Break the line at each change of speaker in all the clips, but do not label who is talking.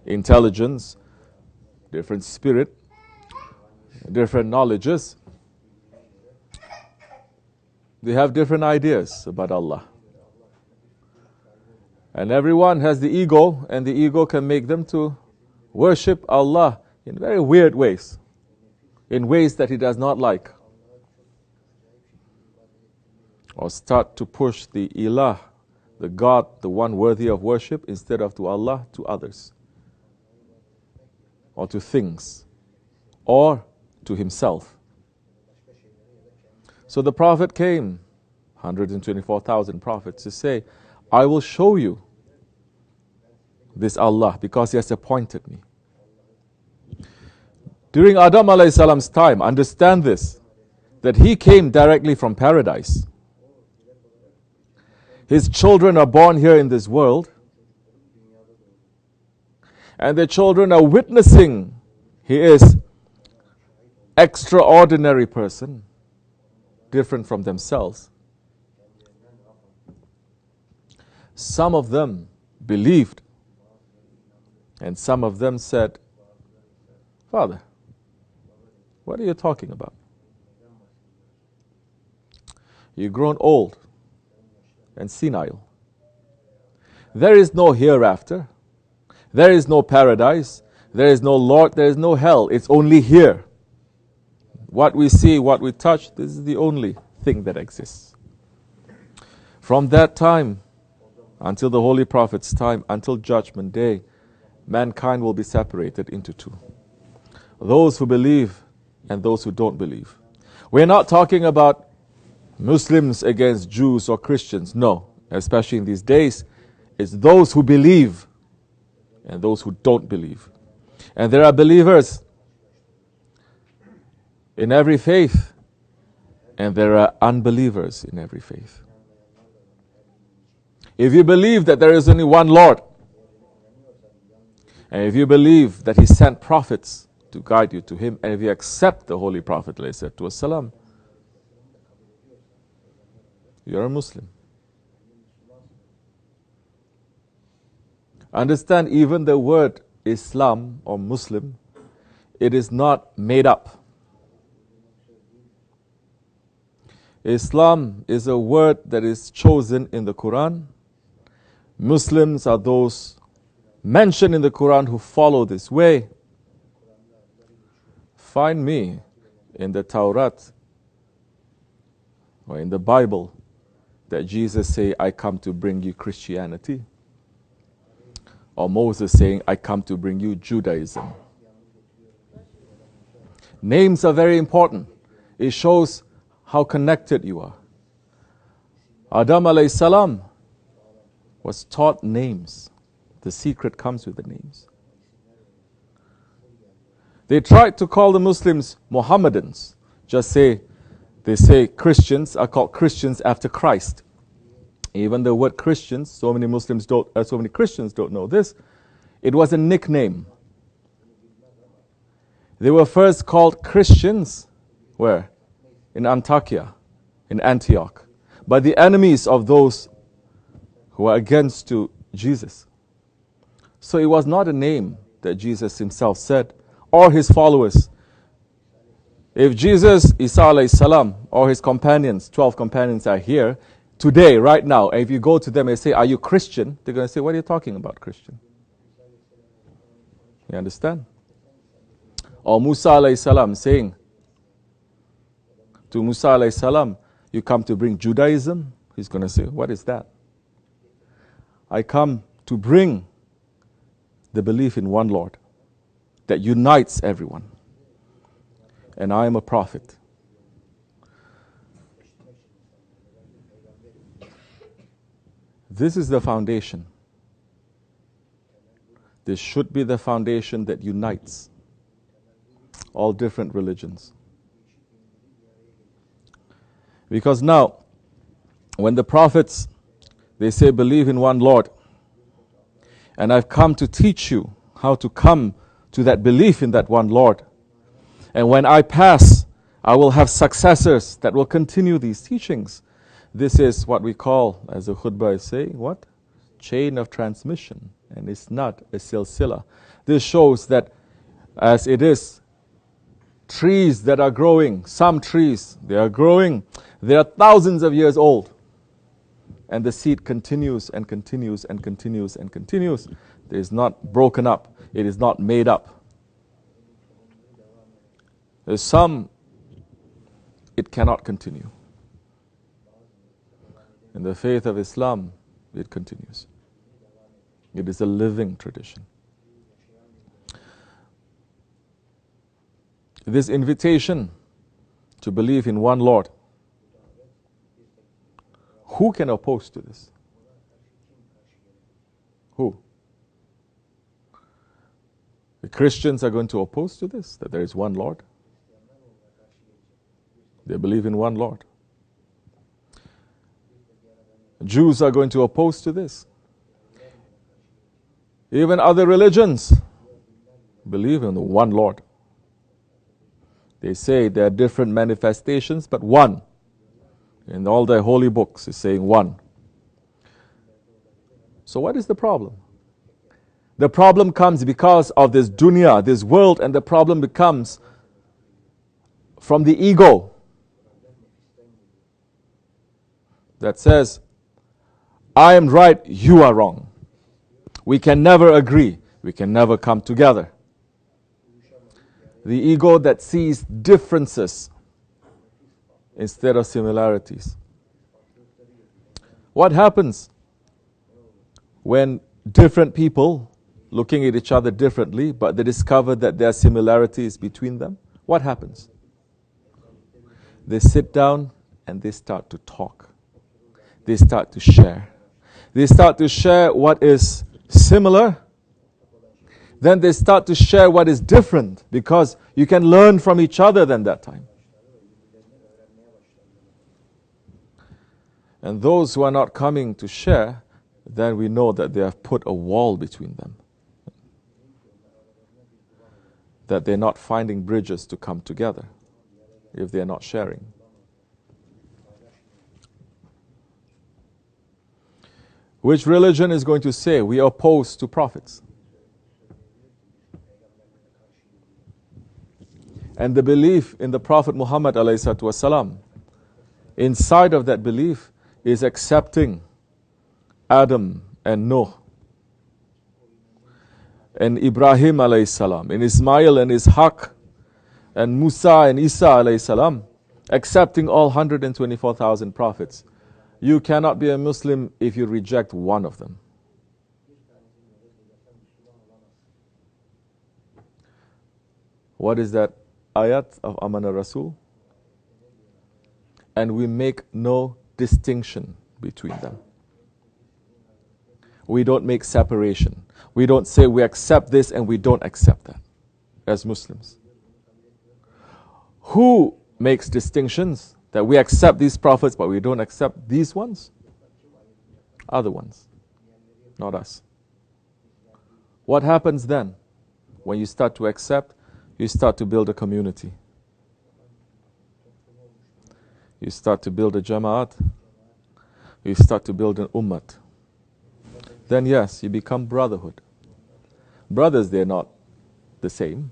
intelligence, different spirit, different knowledges. They have different ideas about Allah. And everyone has the ego, and the ego can make them to worship Allah in very weird ways, in ways that He does not like. Or start to push the ilah, the God, the one worthy of worship, instead of to Allah, to others. Or to things. Or to himself. So the Prophet came, 124,000 prophets, to say, I will show you this Allah because He has appointed me. During Adam alayhi salam's time, understand this, that he came directly from paradise. His children are born here in this world, and the children are witnessing he is extraordinary person, different from themselves. Some of them believed, and some of them said, Father, what are you talking about? You've grown old and senile. There is no hereafter. There is no paradise. There is no Lord. There is no hell. It's only here. What we see, what we touch, this is the only thing that exists. From that time until the Holy Prophet's time, until Judgment Day, mankind will be separated into two. Those who believe and those who don't believe. We're not talking about Muslims against Jews or Christians. No, especially in these days, it's those who believe and those who don't believe. And there are believers in every faith, and there are unbelievers in every faith. If you believe that there is only one Lord, and if you believe that He sent prophets to guide you to Him, and if you accept the Holy Prophet ﷺ, you're a Muslim. Understand, even the word Islam or Muslim, it is not made up. Islam is a word that is chosen in the Quran. Muslims are those mentioned in the Quran who follow this way. Find me in the Torah or in the Bible that Jesus say, I come to bring you Christianity. Or Moses saying, I come to bring you Judaism. Names are very important. It shows how connected you are. Adam alayhi salam was taught names. The secret comes with the names. They tried to call the Muslims Mohammedans. They say Christians are called Christians after Christ. Even the word Christians, so many Christians don't know this. It was a nickname. They were first called Christians, where? In Antioch, by the enemies of those who were against to Jesus. So it was not a name that Jesus himself said, or his followers. If Jesus, Isa alayhi salam, or his companions, 12 companions are here, today, right now, and if you go to them and say, are you Christian? They're going to say, what are you talking about, Christian? You understand? Or Musa alayhi salam saying to Musa alayhi salam, you come to bring Judaism? He's going to say, what is that? I come to bring the belief in one Lord that unites everyone. And I am a prophet. This is the foundation. This should be the foundation that unites all different religions. Because now, when the prophets, they say believe in one Lord, and I've come to teach you how to come to that belief in that one Lord. And when I pass, I will have successors that will continue these teachings. This is what we call, as the khutbah is saying, what? Chain of transmission. and it's not a silsila. This shows that as it is, trees that are growing, some trees, they are growing, they are thousands of years old. And the seed continues and continues and continues and continues. It is not broken up. It is not made up. There's some, it cannot continue. In the faith of Islam, it continues. It is a living tradition. This invitation to believe in one Lord, who can oppose to this? Who? The Christians are going to oppose to this, that there is one Lord. They believe in one Lord. Jews are going to oppose to this. Even other religions believe in the one Lord. They say there are different manifestations, but one. In all their holy books is saying one. So what is the problem? The problem comes because of this dunya, this world, and the problem becomes from the ego that says, I am right, you are wrong. We can never agree. We can never come together. The ego that sees differences instead of similarities. What happens when different people looking at each other differently, but they discover that there are similarities between them? What happens? They sit down and they start to talk. They start to share. They start to share what is similar. Then they start to share what is different, because you can learn from each other then that time. And those who are not coming to share, then we know that they have put a wall between them. That they're not finding bridges to come together if they're not sharing. Which religion is going to say we are opposed to prophets? And the belief in the Prophet Muhammad ﷺ, inside of that belief is accepting Adam and Noah and Ibrahim ﷺ, and Ismail and Ishaq and Musa and Isa ﷺ, accepting all 124,000 prophets. You cannot be a Muslim if you reject one of them. What is that ayat of Amana Rasul? And we make no distinction between them. We don't make separation. We don't say we accept this and we don't accept that as Muslims. Who makes distinctions? That we accept these prophets but we don't accept these ones? Other ones, not us. What happens then? When you start to accept, you start to build a community. You start to build a jama'at. You start to build an ummat. Then yes, you become brotherhood. Brothers, they're not the same.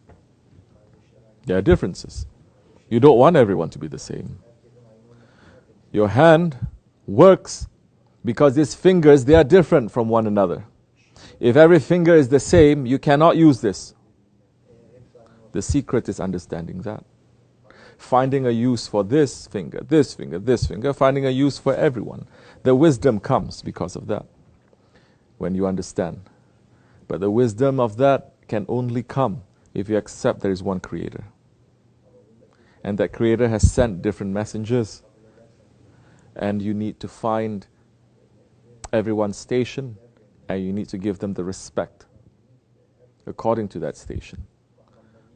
There are differences. You don't want everyone to be the same. Your hand works because these fingers, they are different from one another. If every finger is the same, you cannot use this. The secret is understanding that. Finding a use for this finger, this finger, this finger, finding a use for everyone. The wisdom comes because of that, when you understand. But the wisdom of that can only come if you accept there is one Creator. And that Creator has sent different messengers. And you need to find everyone's station, and you need to give them the respect according to that station,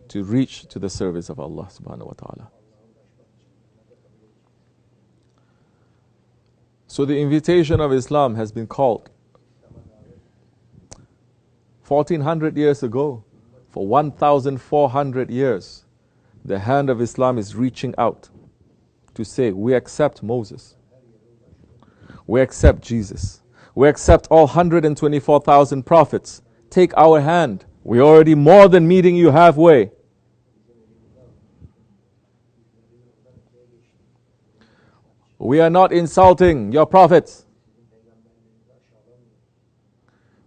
to reach to the service of Allah subhanahu wa ta'ala. So the invitation of Islam has been called 1400 years ago. For 1400 years, the hand of Islam is reaching out to say, we accept Moses. We accept Jesus. We accept all 124,000 prophets. Take our hand. We're already more than meeting you halfway. We are not insulting your prophets.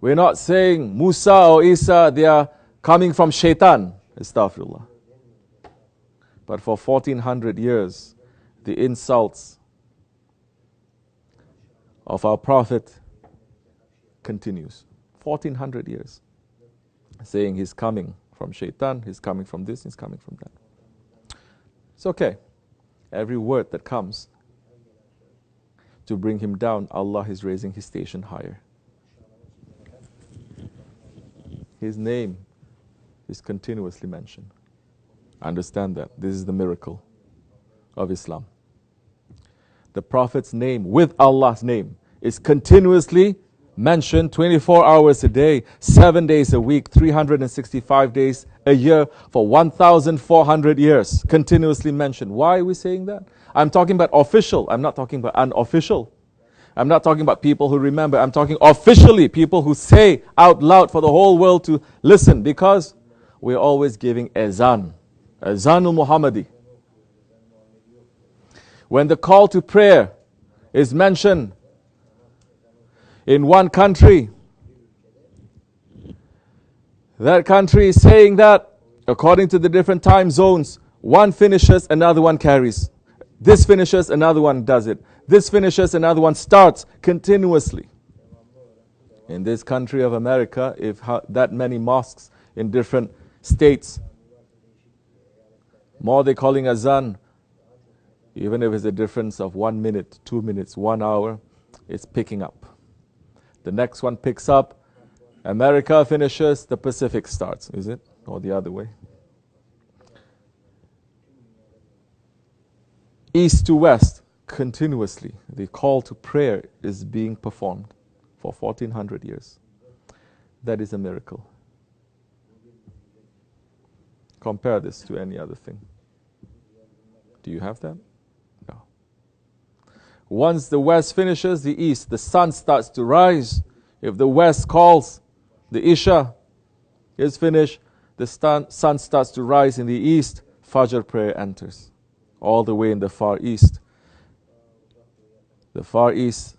We're not saying Musa or Isa, they are coming from Shaitan. Astaghfirullah. But for 1400 years, the insults of our prophet continues. 1400 years. Saying he's coming from Shaitan, he's coming from this, he's coming from that. It's okay. Every word that comes to bring him down, Allah is raising his station higher. His name is continuously mentioned. Understand that. This is the miracle of Islam. The Prophet's name with Allah's name is continuously mentioned 24 hours a day, 7 days a week, 365 days a year for 1,400 years. Continuously mentioned. Why are we saying that? I'm talking about official. I'm not talking about unofficial. I'm not talking about people who remember. I'm talking officially, people who say out loud for the whole world to listen, because we're always giving azan. Azanul Muhammadi. When the call to prayer is mentioned in one country, that country is saying that according to the different time zones, one finishes, another one carries. This finishes, another one does it. This finishes, another one starts continuously. In this country of America, if that many mosques in different states, more they're calling azan, even if it's a difference of 1 minute, 2 minutes, 1 hour, it's picking up. The next one picks up, America finishes, the Pacific starts, is it? Or the other way? East to west, continuously, the call to prayer is being performed for 1400 years. That is a miracle. Compare this to any other thing. Do you have that? No. Once the west finishes, the east, the sun starts to rise. If the west calls, the Isha is finished, the sun starts to rise in the east, Fajr prayer enters. All the way in the Far East. The Far East,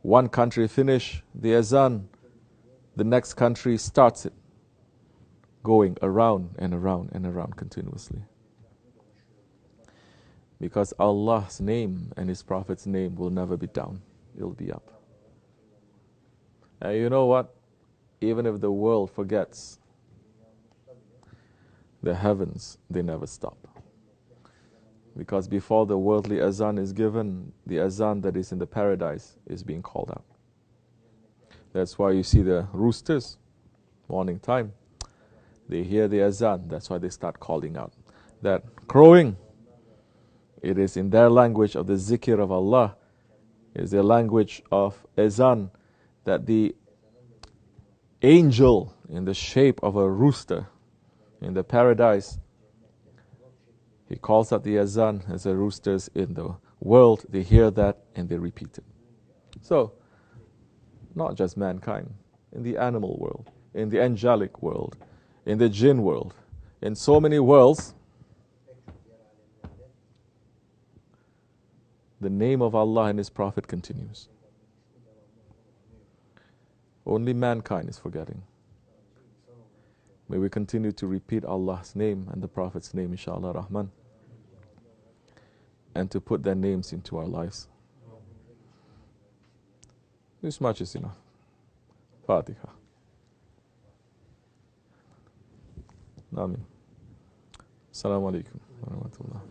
one country finish the azan, the next country starts it, going around and around and around continuously. Because Allah's name and His Prophet's name will never be down, it'll be up. And you know what? Even if the world forgets, the heavens, they never stop. Because before the worldly azan is given, the azan that is in the paradise is being called out. That's why you see the roosters, morning time, they hear the azan, that's why they start calling out. That crowing, it is in their language of the zikr of Allah, is the language of azan, that the angel in the shape of a rooster in the paradise, he calls out the azan as the roosters in the world. They hear that and they repeat it. So, not just mankind, in the animal world, in the angelic world, in the jinn world, in so many worlds, the name of Allah and His Prophet continues. Only mankind is forgetting. May we continue to repeat Allah's name and the Prophet's name, inshallah Rahman, and to put their names into our lives. This much is enough. Fatiha. Amin. Assalamu alaikum wa rahmatullah.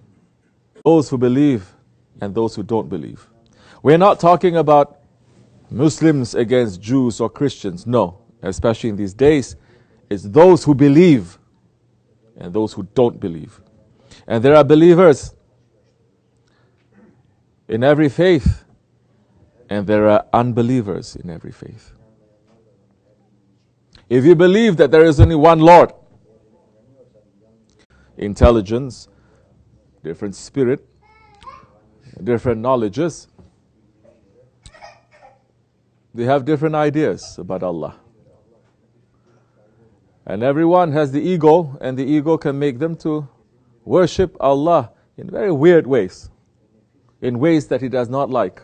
Those who believe and those who don't believe. We're not talking about Muslims against Jews or Christians. No, especially in these days. It's those who believe and those who don't believe. And there are believers in every faith, and there are unbelievers in every faith. If you believe that there is only one Lord, intelligence, different spirit, different knowledges, They have different ideas about Allah. And everyone has the ego, and the ego can make them to worship Allah in very weird ways, in ways that He does not like.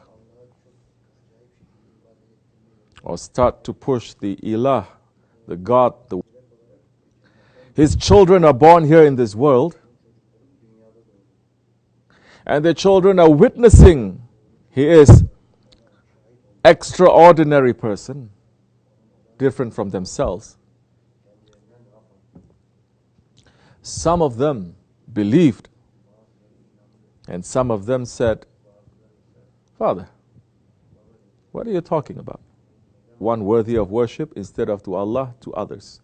Or start to push the ilah, the God. His children are born here in this world, and their children are witnessing He is extraordinary person, different from themselves. Some of them believed, and some of them said, Father, what are you talking about? One worthy of worship instead of to Allah, to others,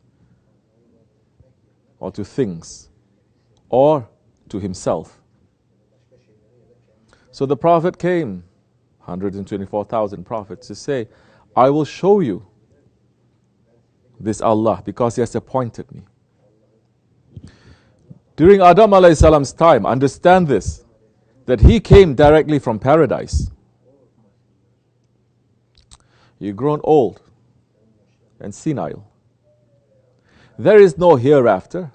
or to things, or to himself. So the Prophet came, 124,000 prophets, to say, I will show you this Allah because He has appointed me. During Adam alayhi salam's time, understand this, that he came directly from paradise. You've grown old and senile. There is no hereafter.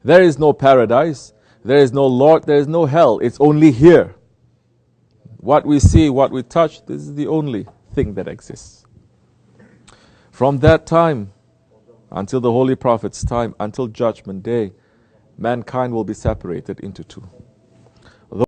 There is no paradise. There is no Lord. There is no hell. It's only here. What we see, what we touch, this is the only thing that exists. From that time until the Holy Prophet's time, until Judgment Day, mankind will be separated into two.